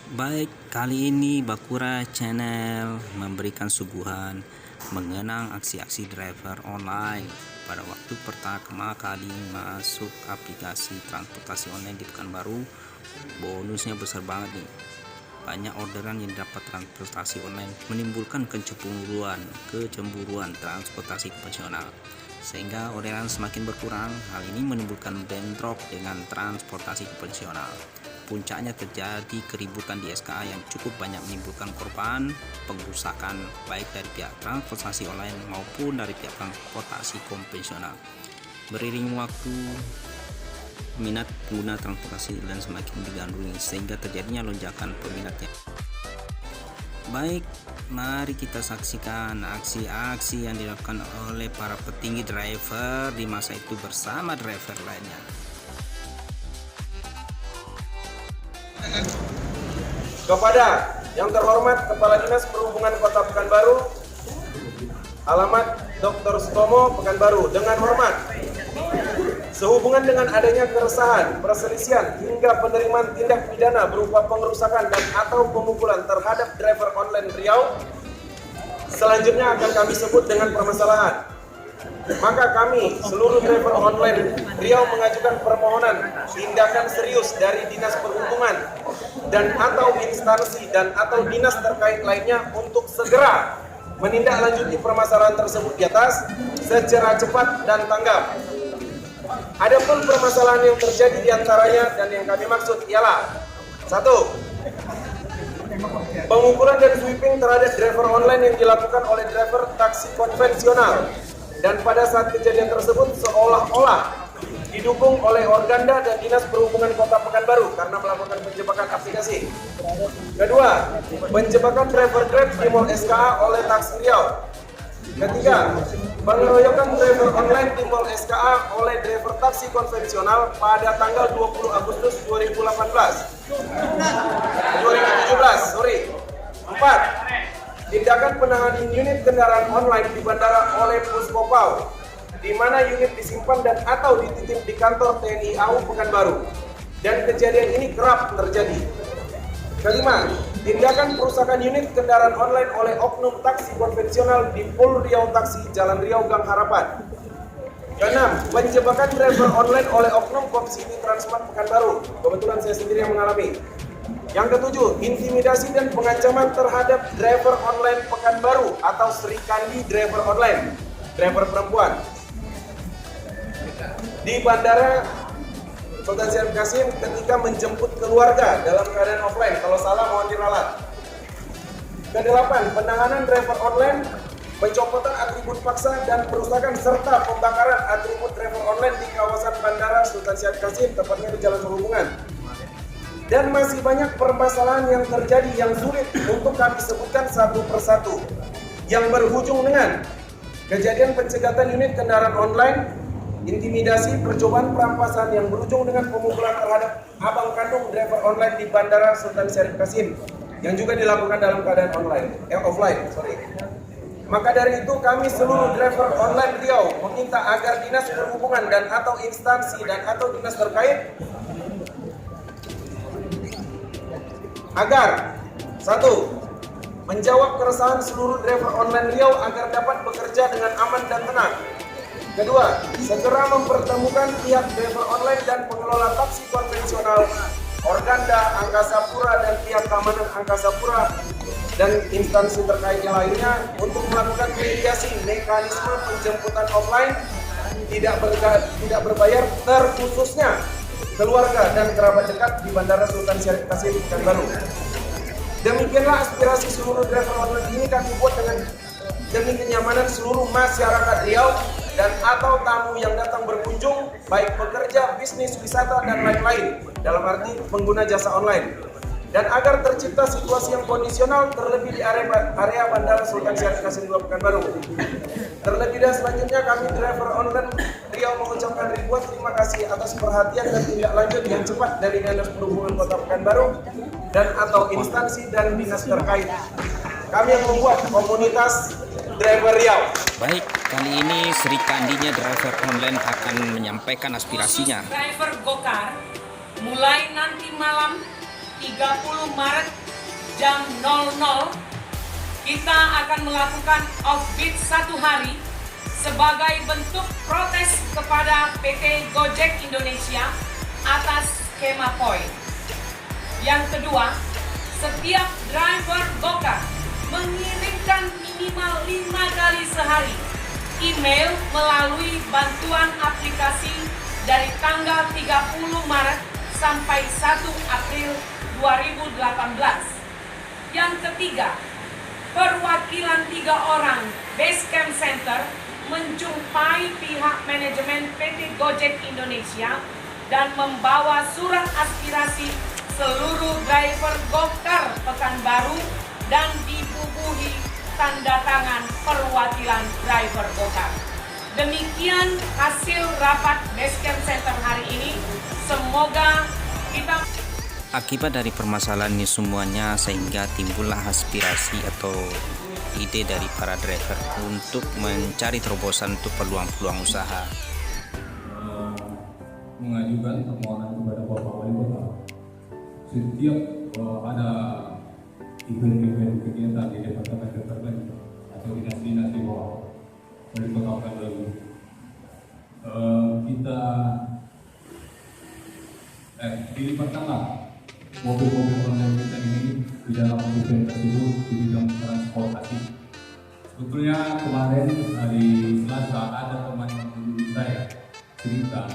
Baik, kali ini Bakura Channel memberikan suguhan mengenang aksi-aksi driver online pada waktu pertama kali masuk aplikasi transportasi online di Pekanbaru. Bonusnya besar banget nih. Banyak orderan yang dapat transportasi online menimbulkan kecemburuan transportasi konvensional, sehingga orderan semakin berkurang. Hal ini menimbulkan bentrok dengan transportasi konvensional. Puncaknya terjadi keributan di SKA yang cukup banyak menimbulkan korban pengrusakan baik dari pihak transportasi online maupun dari pihak transportasi konvensional. Beriring waktu, minat pengguna transportasi online semakin digandrungi sehingga terjadinya lonjakan peminatnya. Baik, mari kita saksikan aksi-aksi yang dilakukan oleh para petinggi driver di masa itu bersama driver lainnya. Kepada yang terhormat Kepala Dinas Perhubungan Kota Pekanbaru, alamat Dr. Sutomo, Pekanbaru, dengan hormat, sehubungan dengan adanya keresahan, perselisihan, hingga penerimaan tindak pidana berupa pengerusakan dan atau pemukulan terhadap driver online Riau, selanjutnya akan kami sebut dengan permasalahan. Maka kami, seluruh driver online Riau, mengajukan permohonan tindakan serius dari Dinas Perhubungan dan atau instansi dan atau dinas terkait lainnya untuk segera menindaklanjuti permasalahan tersebut di atas secara cepat dan tanggap. Adapun permasalahan yang terjadi diantaranya dan yang kami maksud ialah: 1. Pemukulan dan sweeping terhadap driver online yang dilakukan oleh driver taksi konvensional, dan pada saat kejadian tersebut seolah-olah didukung oleh Organda dan Dinas Perhubungan Kota Pekanbaru karena melakukan penjebakan aplikasi. 2. Penjebakan driver Grab di Mall SKA oleh Taksi Riau. 3. Pengeroyokan driver online di Mall SKA oleh driver taksi konvensional pada tanggal 20 Agustus 2017. 4. Tindakan penahanan unit kendaraan online di bandara oleh Puskopau, di mana unit disimpan dan atau dititip di kantor TNI AU Pekanbaru, dan kejadian ini kerap terjadi. 5. Tindakan perusakan unit kendaraan online oleh oknum taksi konvensional di Pul Riau Taksi, Jalan Riau Gang Harapan. 6. Penjebakan driver online oleh oknum Komsini Transmart Pekanbaru. Kebetulan saya sendiri yang mengalami. Yang 7. Intimidasi dan pengancaman terhadap driver online Pekanbaru atau Sri Kandi driver online, driver perempuan, di Bandara Sultan Syarif Kasim ketika menjemput keluarga dalam keadaan offline. Kalau salah mohon diralat. 8. Penahanan driver online, pencopotan atribut paksa dan perusakan serta pembakaran atribut driver online di kawasan Bandara Sultan Syarif Kasim, tepatnya di Jalan Perhubungan. Dan masih banyak permasalahan yang terjadi yang sulit untuk kami sebutkan satu persatu, yang berujung dengan kejadian pencegatan unit kendaraan online, intimidasi, percobaan perampasan yang berujung dengan pemukulan terhadap abang kandung driver online di Bandara Sultan Syarif Kasim yang juga dilakukan dalam keadaan offline. Maka dari itu kami seluruh driver online Riau meminta agar Dinas Perhubungan dan atau instansi dan atau dinas terkait agar: 1. Menjawab keresahan seluruh driver online Riau agar dapat bekerja dengan aman dan tenang. 2. Segera mempertemukan pihak driver online dan pengelola taksi konvensional, Organda, Angkasa Pura, dan pihak keamanan Angkasa Pura dan instansi terkait yang lainnya untuk melakukan mediasi mekanisme penjemputan offline tidak berbayar, terkhususnya keluarga dan kerabat dekat di Bandara Sultan Syarif Kasim, Pekanbaru. Demikianlah aspirasi seluruh driver online ini kami buat demi kenyamanan seluruh masyarakat Riau dan atau tamu yang datang berkunjung, baik bekerja, bisnis, wisata, dan lain-lain, dalam arti pengguna jasa online. Dan agar tercipta situasi yang kondisional terlebih di area Bandara Sultan Syarif Kasim II Pekanbaru. Terlebih dan selanjutnya kami driver online Riau mengucapkan ribuan terima kasih atas perhatian dan tindak lanjut yang cepat dari Dinas Perhubungan Kota Pekanbaru dan atau instansi dan dinas terkait. Kami yang membuat komunitas driver Riau. Baik, kali ini Sri Kandinya driver online akan menyampaikan aspirasinya. Driver Gokar mulai nanti malam 30 Maret jam 00 kita akan melakukan off-beat 1 hari sebagai bentuk protes kepada PT Gojek Indonesia atas skema poin. Yang kedua, setiap driver Gokar mengirimkan minimal 5 kali sehari email melalui bantuan aplikasi dari tanggal 30 Maret sampai 1 April 2018. Yang ketiga, perwakilan 3 orang Basecamp Center menjumpai pihak manajemen PT Gojek Indonesia dan membawa surat aspirasi seluruh driver Gokar Pekanbaru dan dibubuhi tanda tangan perwakilan driver Gokar. Demikian hasil rapat Basecamp Center hari ini. Semoga kita Akibat dari permasalahan ini semuanya sehingga timbullah aspirasi atau ide dari para driver untuk mencari terobosan untuk peluang-peluang usaha. Mengajukan permohonan kepada Bapak Wali Kota setiap ada event-event kegiatan di departemen tertentu atau dinas-dinas di bawah dari Kota Pekanbaru, kita dilibatkanlah mobil-mobil online kita ini di dalam event tersebut di bidang transportasi. Sebetulnya kemarin hari Selasa ada teman yang menghubungi saya cerita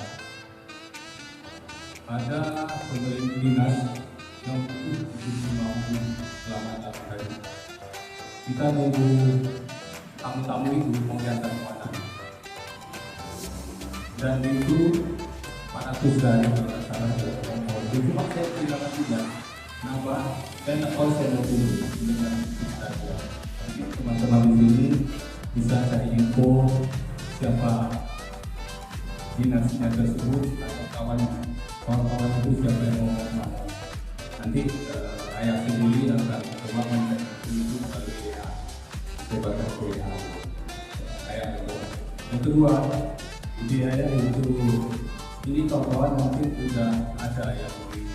ada pemilik dinas yang mampu selama 8 hari. Kita nunggu tamu-tamu itu mau diantar kemana, dan itu 400 dari salah satu cuma saya tidak tidak kenapa dan kalau saya mau dulu dengan kita teman-teman di sini bisa cari info siapa dinasnya tersebut atau kawan-kawan itu siapa yang mau kemana. Nanti ayah sendiri akan coba mencari itu melalui sebatas WA ayah itu. Yang kedua, ide ayah itu ini kawan-kawan mungkin sudah ada yang di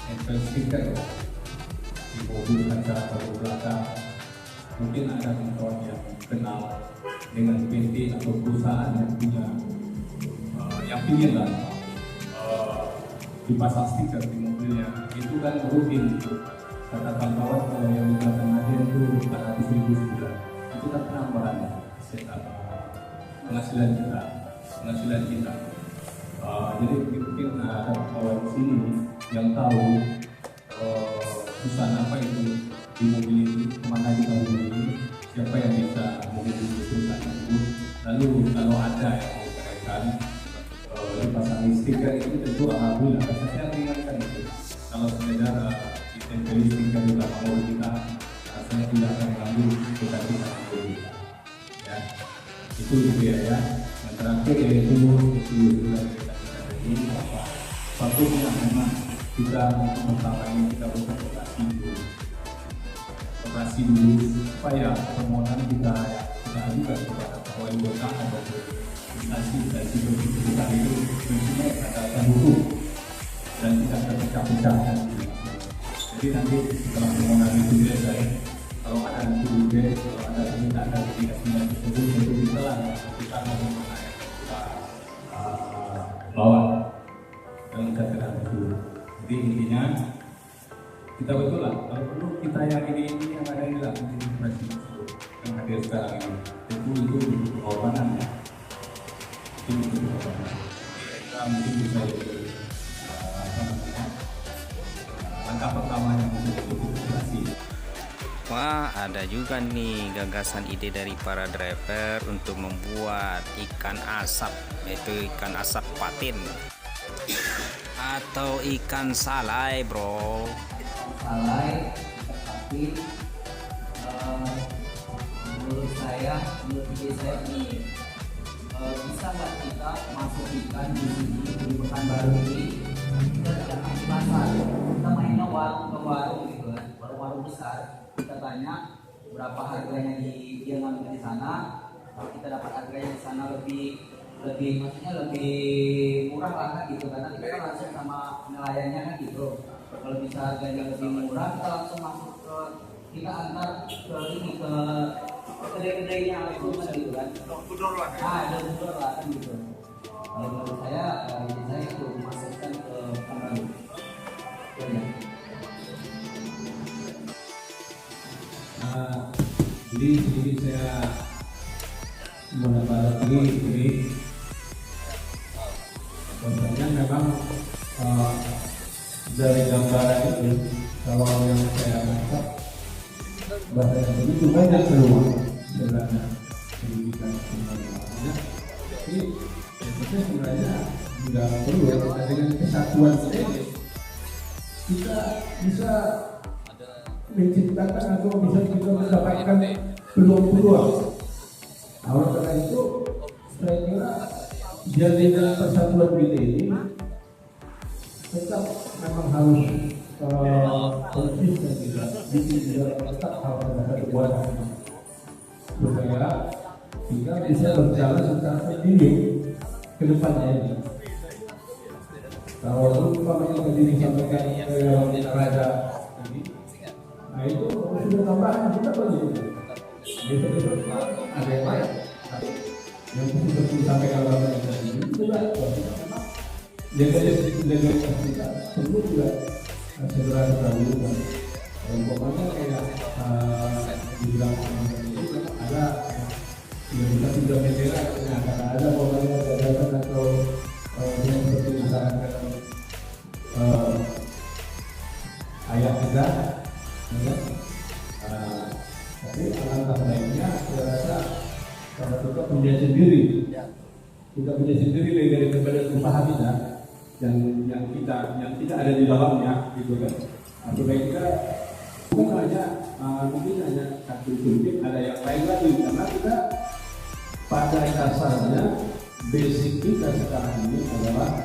nempel stiker ya di mobil kaca atau belakang. Mungkin ada kawan yang kenal dengan PT atau perusahaan yang punya yang pingin lah dipasang stiker di mobilnya. Itu kan rutin itu. Kata kawan-kawan kalau yang di belakang aja itu 400.000 sebulan. Itu kan penambahan penghasilan kita. Jadi mungkin ada kawan di sini yang tahu perusahaan apa itu di mobil ini, kemana kita mobil, siapa yang bisa mobil perusahaan itu. Lalu kalau ada yang mau keren dipasang stiker itu tentu alhamdulillah saya ringankan itu. Kalau sekedar ditempel stiker di belakang mobil kita, saya tidak akan mengganggu kita mobil kita. Ya, itu dia ya. Yang terakhir yaitu ini fokusnya memang kita pertama ini kita operasi dulu supaya permohonan kita ajukan kepada Wali Kota atau instansi kita itu mempunyai kata hukum dan tidak terpecah-pecah. Jadi nanti setelah permohonan itu selesai, kalau ada juga kalau ada permintaan dari dinas-dinas tersebut itu bisa lah kita bagaimana yang kita bawa dalam catatan itu. Jadi intinya kita betul lah kalau perlu kita yang ini yang ada di dalam operasi yang hadir sekarang ini itu pengorbanan ya. Itu pengorbanan. Kita mungkin bisa jadi langkah pertama yang bisa dilakukan. Wah, ada juga nih gagasan ide dari para driver untuk membuat ikan asap, yaitu ikan asap patin atau ikan salai, bro. Salai, tapi menurut ide saya ini bisa nggak kita masuk ikan di sini di Pekanbaru ini kita datang ke pasar, kita mainnya warung ke warung gitu kan, warung-warung besar. Kita tanya berapa harganya dia ngambil di sana, kalau kita dapat harganya di sana lebih maksudnya lebih murah lah kan gitu, karena kita kan langsung sama nelayannya kan gitu. Kalau bisa harganya lebih murah, kita langsung masuk ke, kita antar ke ini ke kedai-kedainya langsung kan gitu kan. Bodor lah. Ada bodor lah kan gitu. Kalau menurut saya, ini saya itu masukkan ke kamar. Ya. Jadi sedikit saya menambahkan ini bahwasanya memang dari gambaran itu kalau yang saya tangkap bahasa begitu banyak keluar sebenarnya pendidikan sebenarnya. Tapi kita sebenarnya tidak perlu kita dengan kesatuan ini kita bisa menciptakan atau bisa kita mendapatkan peluang-peluang. Oleh karena itu, saya kira jadinya persatuan kita ini tetap memang harus konsisten kita, juga tetap harus ada kekuatan supaya kita bisa berjalan secara sendiri ke depannya ini. Kalau umpamanya tadi disampaikan ke Raja ini, nah itu sudah tambahan kita bagi. Besok ada yang lain. Yang seperti disampaikan Raja ini juga memang jaga kita perlu juga segera didahulukan. Umpamanya kayak di dalam ini memang ada yang kita sudah bendera, ada pokoknya gagasan atau yang seperti misalkan ayah kita, ya. Tapi alangkah baiknya saya rasa kalau kita punya sendiri, kita punya sendiri daripada usaha kita yang kita ada di dalamnya, gitu kan. Supaya kita bukan hanya mungkin hanya satu mungkin ada yang lain lagi karena kita pada dasarnya basic kita sekarang ini adalah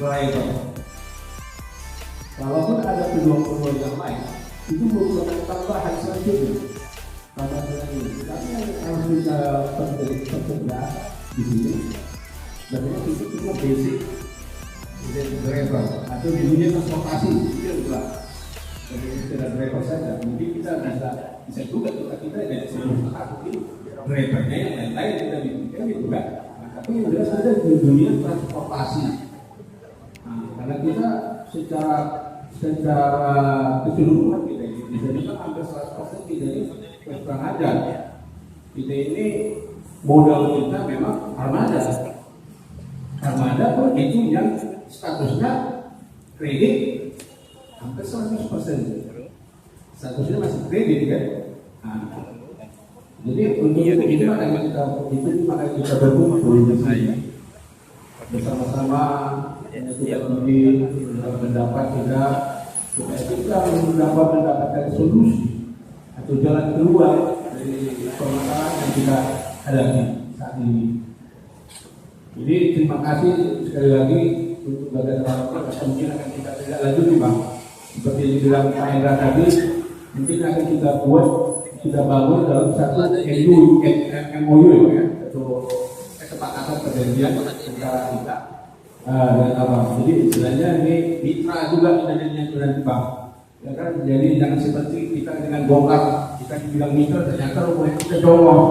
driver. Kalaupun ada peluang-peluang yang lain, itu merupakan tambahan selanjutnya. Tambahan selanjutnya. Tapi yang harus kita pertegas di sini, sebenarnya itu cuma basic driver atau di dunia transportasi itu adalah sekedar driver saja. Mungkin kita bisa juga kita tidak semua mungkin drivernya yang lain-lain kita bikin gitu kan. Tapi yang jelas ada di dunia transportasi. Nah, karena kita secara keseluruhan kita ini bisa juga hampir 100% kita ini kurang ajar. Kita ini modal kita memang armada. Armada pun itu yang statusnya kredit hampir 100%. Statusnya masih kredit kan. Nah, jadi untuk itu makanya kita berkumpul di sini bersama-sama untuk pendapat kita supaya kita mendapatkan solusi atau jalan keluar dari permasalahan yang kita hadapi saat ini. Jadi terima kasih sekali lagi untuk bagian teman-teman. Mungkin akan kita tidak lanjuti Bang. Seperti yang dibilang Pak Hendra tadi, mungkin akan kita buat, kita bangun dalam satu MOU ya, atau kesepakatan perjanjian antara kita dan apa. Jadi istilahnya ini mitra juga kita dengan Bang. Ya kan, jadi jangan seperti kita dengan bongkar, kita dibilang mitra ternyata rumahnya kita jongkok,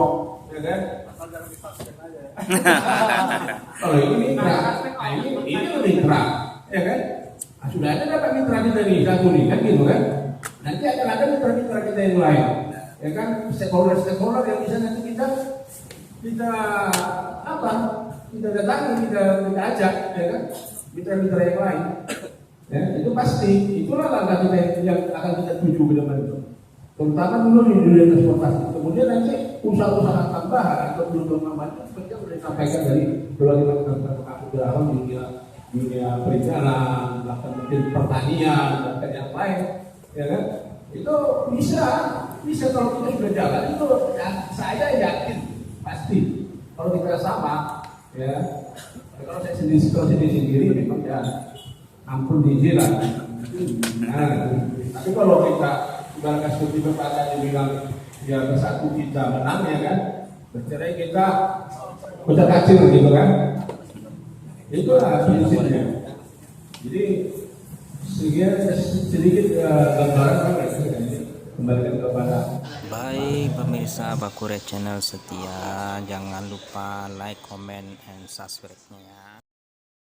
ya kan? Kalau ini mitra, ini mitra, ya kan? Nah, sudah ada dapat mitra kita nih satu nih kan gitu kan? Nanti akan ada mitra-mitra kita yang lain, ya kan? Stakeholder yang bisa nanti kita apa? Kita datangi, kita ajak, ya kan? Mitra-mitra yang lain. Ya, itu pasti, itulah langkah kita yang akan kita tuju ke depan itu. Terutama dulu di dunia transportasi. Kemudian nanti usaha-usaha tambahan atau belum tambahan itu seperti yang sudah disampaikan dari berbagai macam dunia perizinan, bahkan mungkin pertanian dan yang lain, ya kan? Itu bisa kalau kita sudah jalan itu, ya, saya yakin pasti kalau kita sama, ya. Kalau saya sendiri memang ya. Ampun dijilat. Nah, tapi kalau kita ibaratkan seperti Bapak dibilang ya bersatu kita menang ya kan, bercerai kita udah kacil gitu kan. Itulah prinsipnya. Jadi sedikit gambaran apa sih kembalikan kepada Baik pemirsa Bakure Channel setia, jangan lupa like, comment, and subscribe-nya ya.